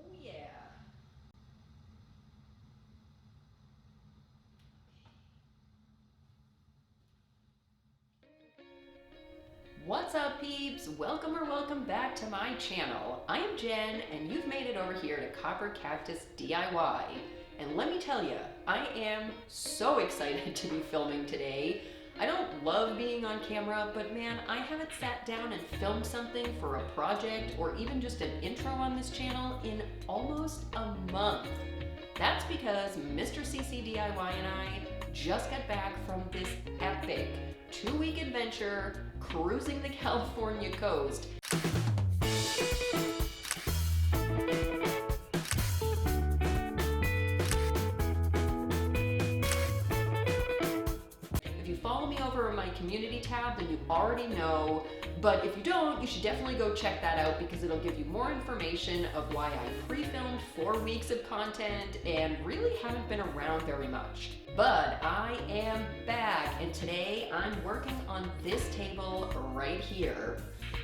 Oh yeah. What's up, peeps? Welcome or welcome back to my channel. I am Jen, and you've made it over here to Copper Cactus DIY. And let me tell you, I am so excited to be filming today. I don't love being on camera, but man, I haven't sat down and filmed something for a project or even just an intro on this channel in almost a month. That's because Mr. CCDIY and I just got back from this epic 2-week adventure cruising the California coast. If you follow me over in my community tab, then you already know, but if you don't, you should definitely go check that out because it'll give you more information of why I pre-filmed 4 weeks of content and really haven't been around very much. But I am back, and today I'm working on this table right here.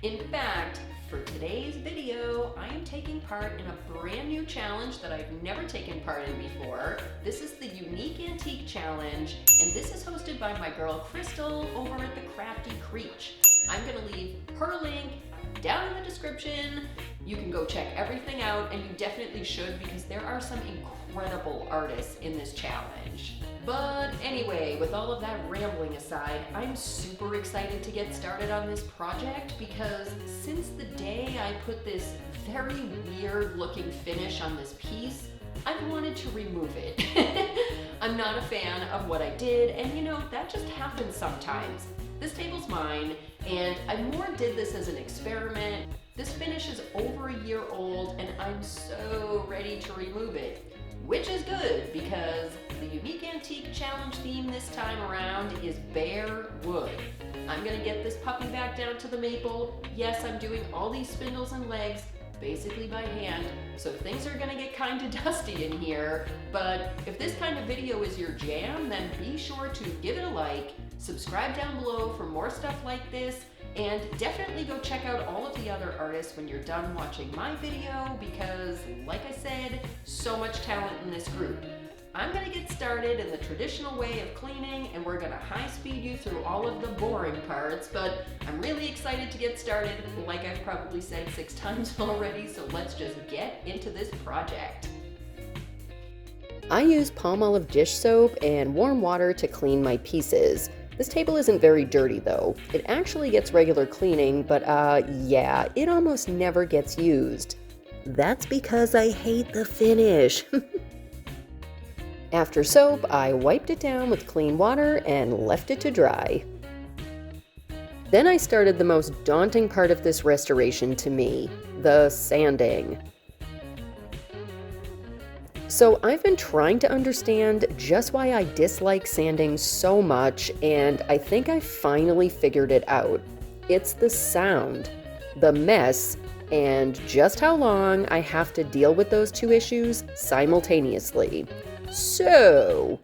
In fact, for today's video, I am taking part in a brand new challenge that I've never taken part in before. This is the Unique Antique Challenge, and this is hosted by my girl Crystal over at the Crafty Creech. I'm gonna leave her link down in the description. You can go check everything out, and you definitely should because there are some incredible artists in this challenge. But anyway, with all of that rambling aside, I'm super excited to get started on this project because since the day I put this very weird looking finish on this piece, I've wanted to remove it. I'm not a fan of what I did, and you know, that just happens sometimes. This table's mine, and I more did this as an experiment. This finish is over a year old, and I'm so ready to remove it. Which is good because the Unique Antique Challenge theme this time around is bare wood. I'm gonna get this puppy back down to the maple. Yes, I'm doing all these spindles and legs basically by hand, so things are gonna get kind of dusty in here, but if this kind of video is your jam, then be sure to give it a like, subscribe down below for more stuff like this, and definitely go check out all of the other artists when you're done watching my video because, like I said, so much talent in this group. I'm gonna get started in the traditional way of cleaning, and we're gonna high speed you through all of the boring parts, but I'm really excited to get started, like I've probably said 6 times already, so let's just get into this project. I use palm olive dish soap and warm water to clean my pieces. This table isn't very dirty though. It actually gets regular cleaning, but yeah, it almost never gets used. That's because I hate the finish. After soap, I wiped it down with clean water and left it to dry. Then I started the most daunting part of this restoration to me, the sanding. So I've been trying to understand just why I dislike sanding so much, and I think I finally figured it out. It's the sound, the mess, and just how long I have to deal with those 2 issues simultaneously. So,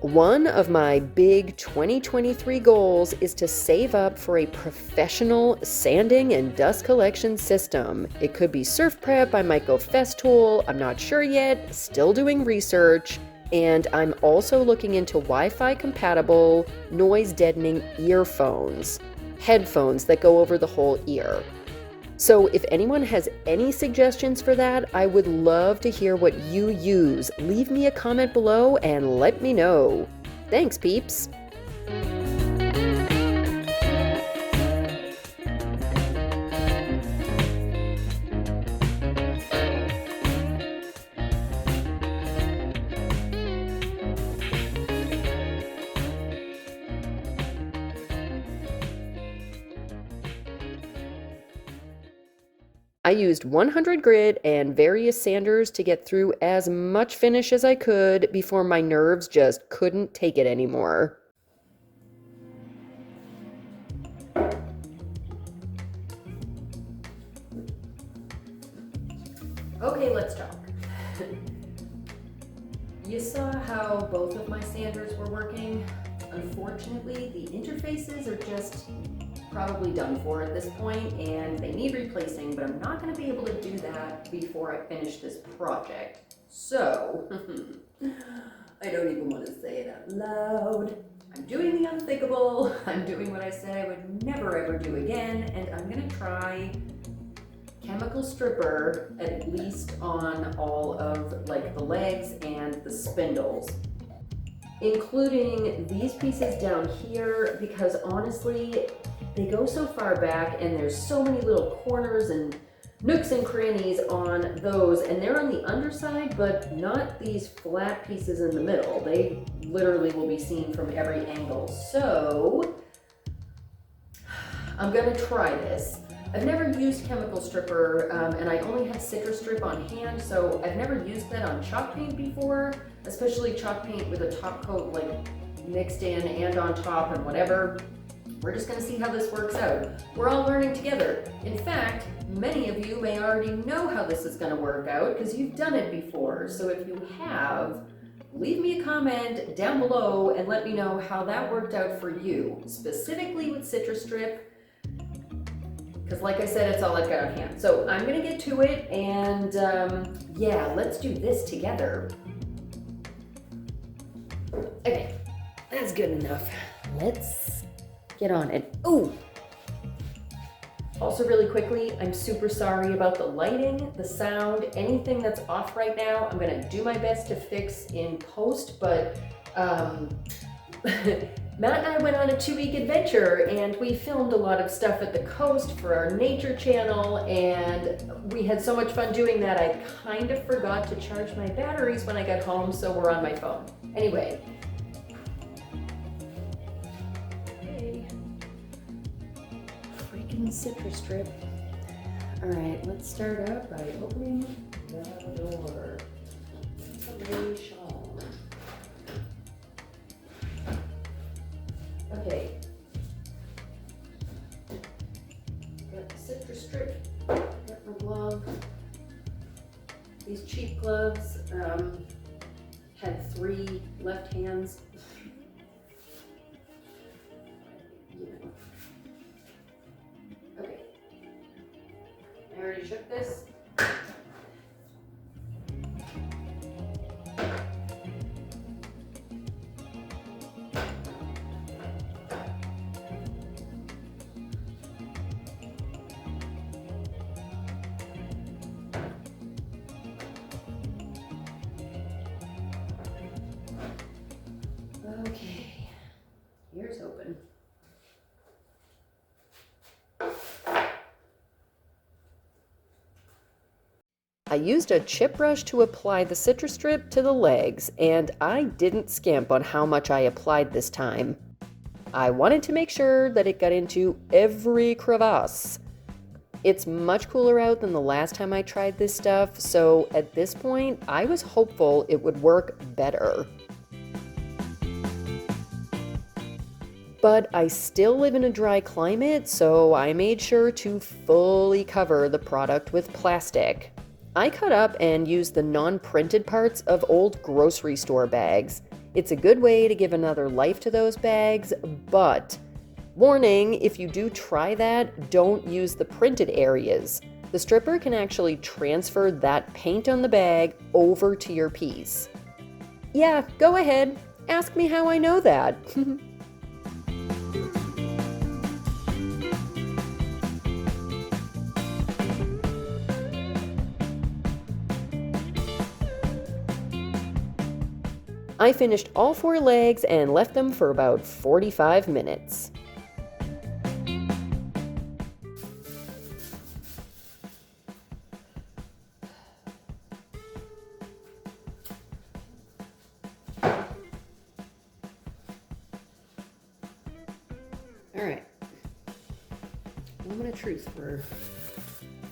one of my big 2023 goals is to save up for a professional sanding and dust collection system. It could be SurfPrep, I might go Festool, I'm not sure yet, still doing research, and I'm also looking into Wi-Fi compatible, noise deadening earphones, headphones that go over the whole ear. So if anyone has any suggestions for that, I would love to hear what you use. Leave me a comment below and let me know. Thanks, peeps! I used 100 grit and various sanders to get through as much finish as I could before my nerves just couldn't take it anymore. Okay, let's talk. You saw how both of my sanders were working? Unfortunately, the interfaces are just probably done for at this point and they need replacing, but I'm not going to be able to do that before I finish this project. So, I don't even want to say it out loud. I'm doing the unthinkable. I'm doing what I said I would never ever do again, and I'm going to try chemical stripper at least on all of like the legs and the spindles, including these pieces down here, because honestly they go so far back and there's so many little corners and nooks and crannies on those, and they're on the underside but not these flat pieces in the middle. They literally will be seen from every angle. So I'm gonna try this. I've never used chemical stripper, and I only have citrus strip on hand, so I've never used that on chalk paint before, especially chalk paint with a top coat like mixed in and on top and whatever. We're just gonna see how this works out. We're all learning together. In fact, many of you may already know how this is gonna work out because you've done it before. So if you have, leave me a comment down below and let me know how that worked out for you, specifically with citrus strip. Because like I said, it's all I've got on hand. So I'm gonna get to it and yeah, let's do this together. Okay, that's good enough. Let's get on it. Ooh! Also really quickly, I'm super sorry about the lighting, the sound, anything that's off right now. I'm gonna do my best to fix in post, but Matt and I went on a 2-week adventure and we filmed a lot of stuff at the coast for our nature channel, and we had so much fun doing that I kind of forgot to charge my batteries when I got home, so we're on my phone. Anyway. Okay. Freaking citrus strip. Alright, let's start out by opening the door. Okay. Got the citrus strip, got my glove. These cheap gloves had 3 left hands. You know. Okay. I already shook this. Okay, here's open. I used a chip brush to apply the citrus strip to the legs, and I didn't skimp on how much I applied this time. I wanted to make sure that it got into every crevasse. It's much cooler out than the last time I tried this stuff, so at this point, I was hopeful it would work better. But I still live in a dry climate, so I made sure to fully cover the product with plastic. I cut up and used the non-printed parts of old grocery store bags. It's a good way to give another life to those bags, but warning, if you do try that, don't use the printed areas. The stripper can actually transfer that paint on the bag over to your piece. Yeah, go ahead. Ask me how I know that. I finished all 4 legs and left them for about 45 minutes. Alright, moment of truth for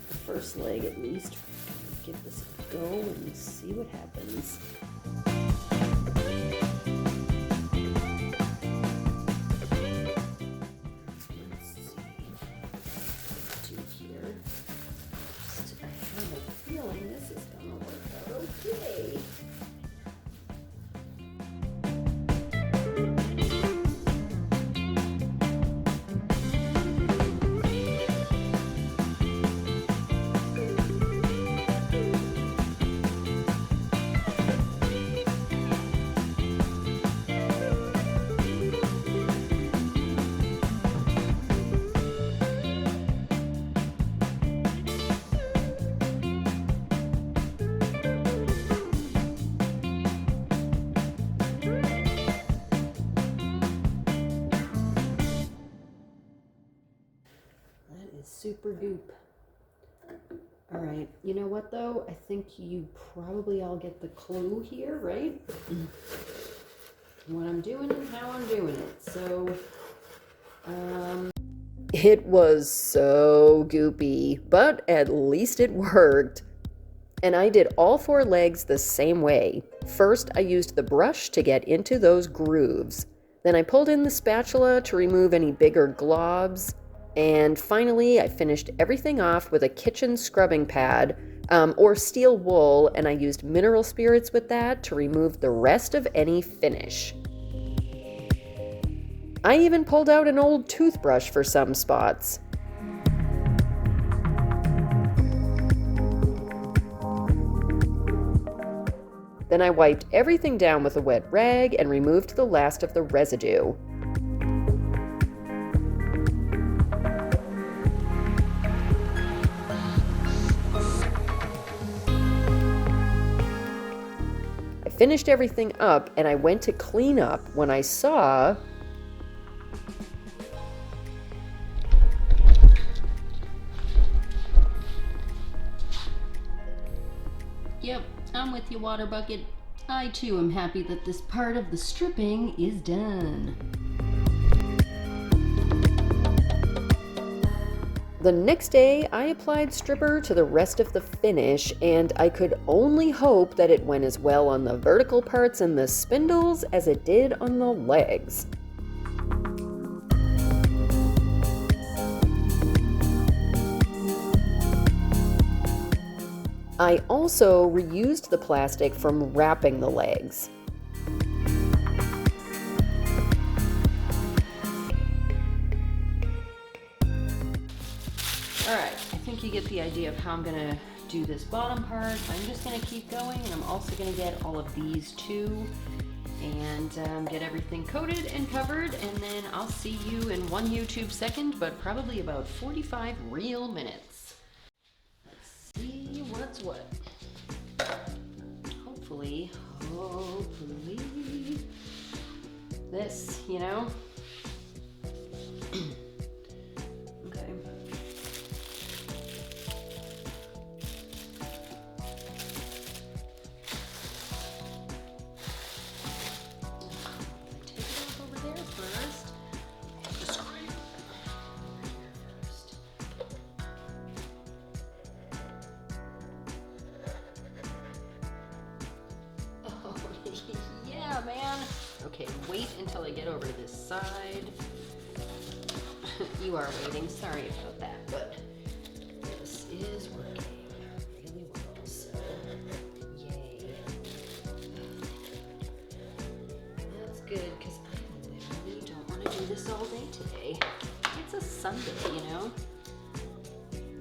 the first leg at least. Give this a go and see what happens. super goop. All right, you know what though? I think you probably all get the clue here, right? What I'm doing and how I'm doing it. So, it was so goopy, but at least it worked. And I did all 4 legs the same way. First, I used the brush to get into those grooves. Then I pulled in the spatula to remove any bigger globs. And finally, I finished everything off with a kitchen scrubbing pad, or steel wool, and I used mineral spirits with that to remove the rest of any finish. I even pulled out an old toothbrush for some spots. Then I wiped everything down with a wet rag and removed the last of the residue. I finished everything up and I went to clean up when I saw... Yep, I'm with you, Water Bucket. I too am happy that this part of the stripping is done. The next day, I applied stripper to the rest of the finish, and I could only hope that it went as well on the vertical parts and the spindles as it did on the legs. I also reused the plastic from wrapping the legs. Alright, I think you get the idea of how I'm gonna do this bottom part. I'm just gonna keep going, and I'm also gonna get all of these too, and get everything coated and covered, and then I'll see you in 1 YouTube second, but probably about 45 real minutes. Let's see what's what. Hopefully, this, you know? Okay. Take it off over there first. Just right here first. Oh, yeah, man. Okay, wait until I get over to this side. You are waiting. Sorry about that, but this is working really well, so yay. That's good, because I really don't want to do this all day today. It's a Sunday, you know?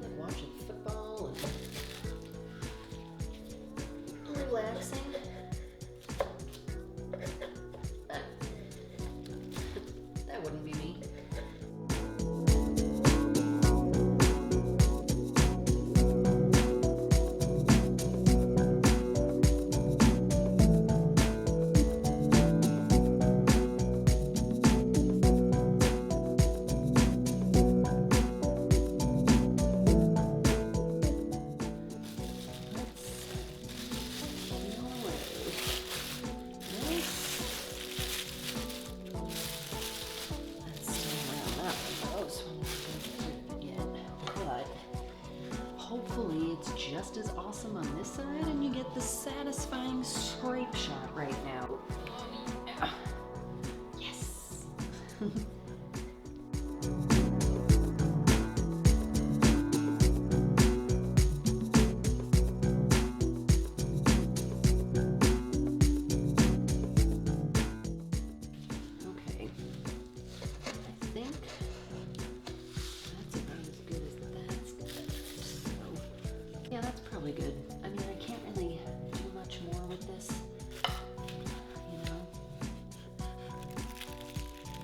Like watching football and relaxing. That wouldn't be me. Hopefully it's just as awesome on this side and you get the satisfying scrape shot right now. Yes! Okay. I think that's about as good as that's good. So, yeah, that's probably good. I mean, I can't really do much more with this, you know,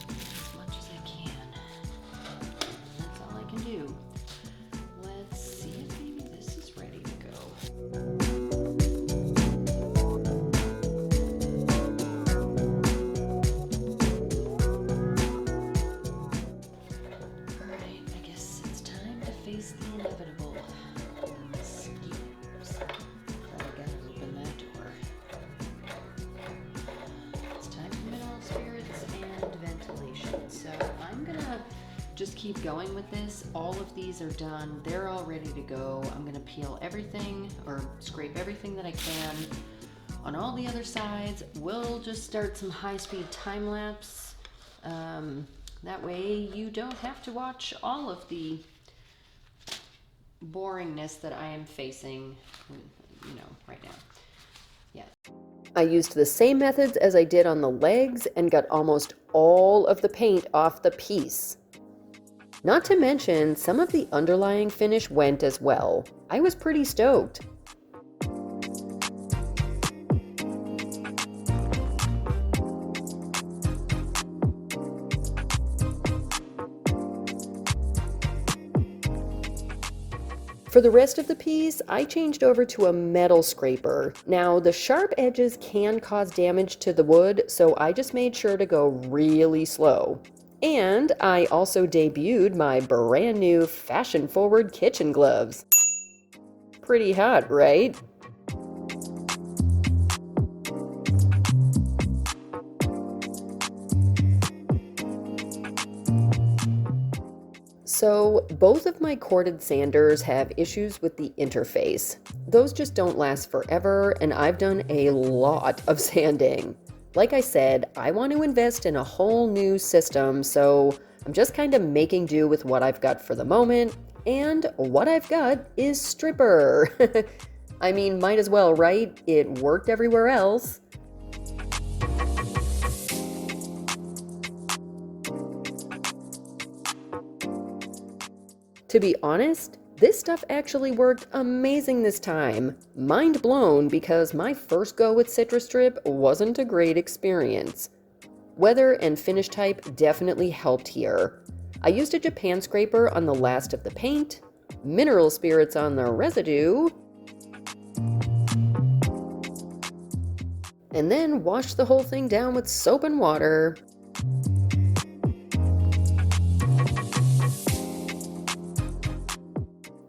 as much as I can. That's all I can do. Let's see if maybe this is ready to go. just keep going with this. All of these are done. They're all ready to go. I'm gonna peel everything or scrape everything that I can on all the other sides. We'll just start some high-speed time lapse. That way you don't have to watch all of the boringness that I am facing, right now. Yeah. I used the same methods as I did on the legs and got almost all of the paint off the piece. Not to mention, some of the underlying finish went as well. I was pretty stoked. For the rest of the piece, I changed over to a metal scraper. Now, the sharp edges can cause damage to the wood, so I just made sure to go really slow. And I also debuted my brand new fashion-forward kitchen gloves. Pretty hot, right? So, both of my corded sanders have issues with the interface. Those just don't last forever, and I've done a lot of sanding. Like I said, I want to invest in a whole new system, so I'm just kind of making do with what I've got for the moment, and what I've got is Stripper. I mean, might as well, right? It worked everywhere else. To be honest, this stuff actually worked amazing this time. Mind blown because my first go with Citrus Strip wasn't a great experience. Weather and finish type definitely helped here. I used a Japan scraper on the last of the paint, mineral spirits on the residue, and then washed the whole thing down with soap and water.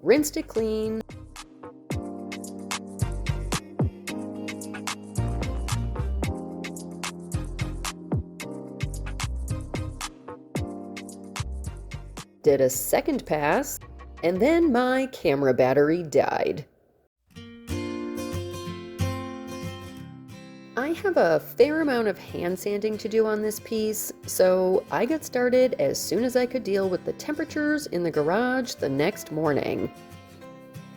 Rinsed it clean. Did a second pass, and then my camera battery died. I have a fair amount of hand sanding to do on this piece, so I got started as soon as I could deal with the temperatures in the garage the next morning.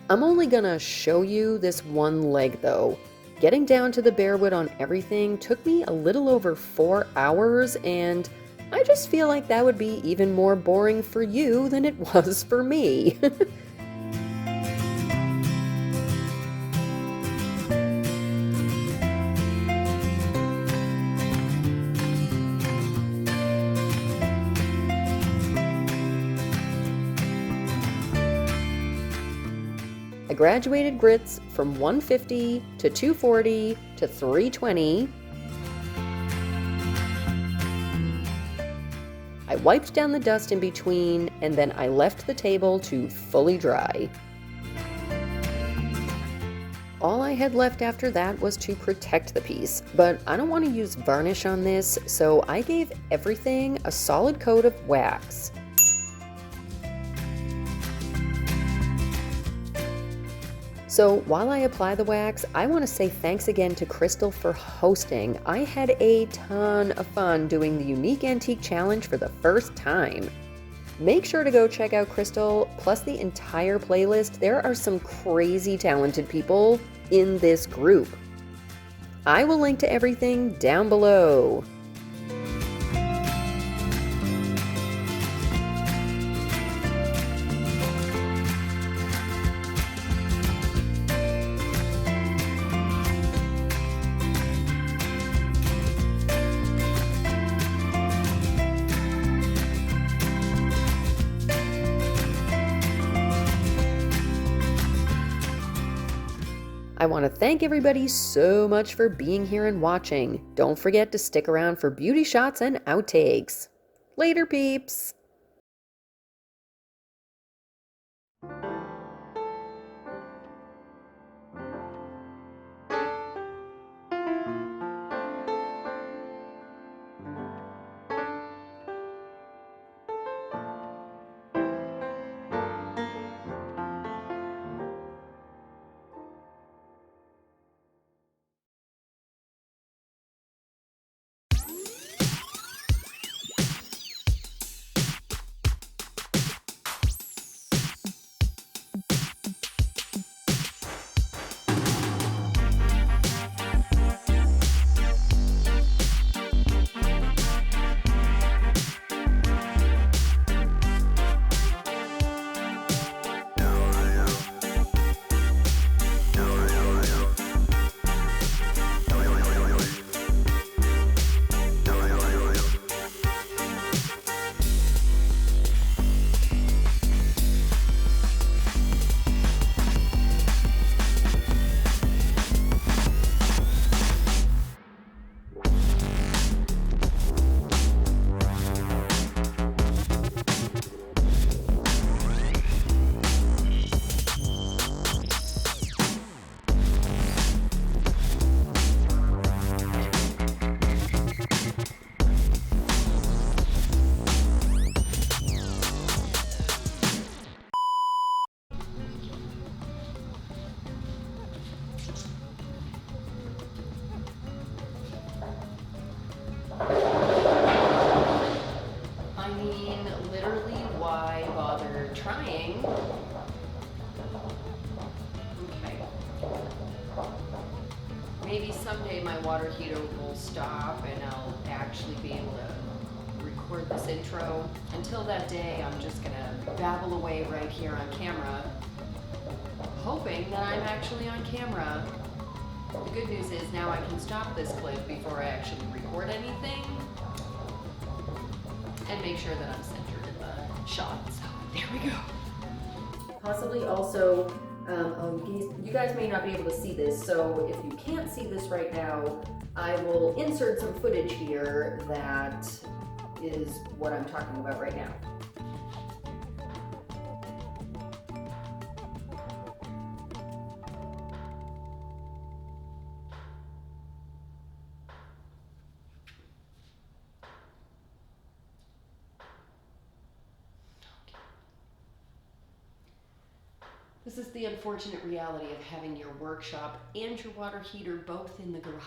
I'm only gonna show you this one leg though. Getting down to the bare wood on everything took me a little over 4 hours, and I just feel like that would be even more boring for you than it was for me. I graduated grits from 150 to 240 to 320. I wiped down the dust in between, and then I left the table to fully dry. All I had left after that was to protect the piece, but I don't want to use varnish on this, so I gave everything a solid coat of wax. So while I apply the wax, I want to say thanks again to Crystal for hosting. I had a ton of fun doing the Unique Antique Challenge for the first time. Make sure to go check out Crystal, plus the entire playlist. There are some crazy talented people in this group. I will link to everything down below. I want to thank everybody so much for being here and watching. Don't forget to stick around for beauty shots and outtakes. Later, peeps! Hopefully someday my water heater will stop and I'll actually be able to record this intro. Until that day, I'm just gonna babble away right here on camera, hoping that I'm actually on camera. The good news is now I can stop this clip before I actually record anything and make sure that I'm centered in the shot. So there we go. Possibly also, you guys may not be able to see this, so if you can't see this right now, I will insert some footage here that is what I'm talking about right now. This is the unfortunate reality of having your workshop and your water heater both in the garage.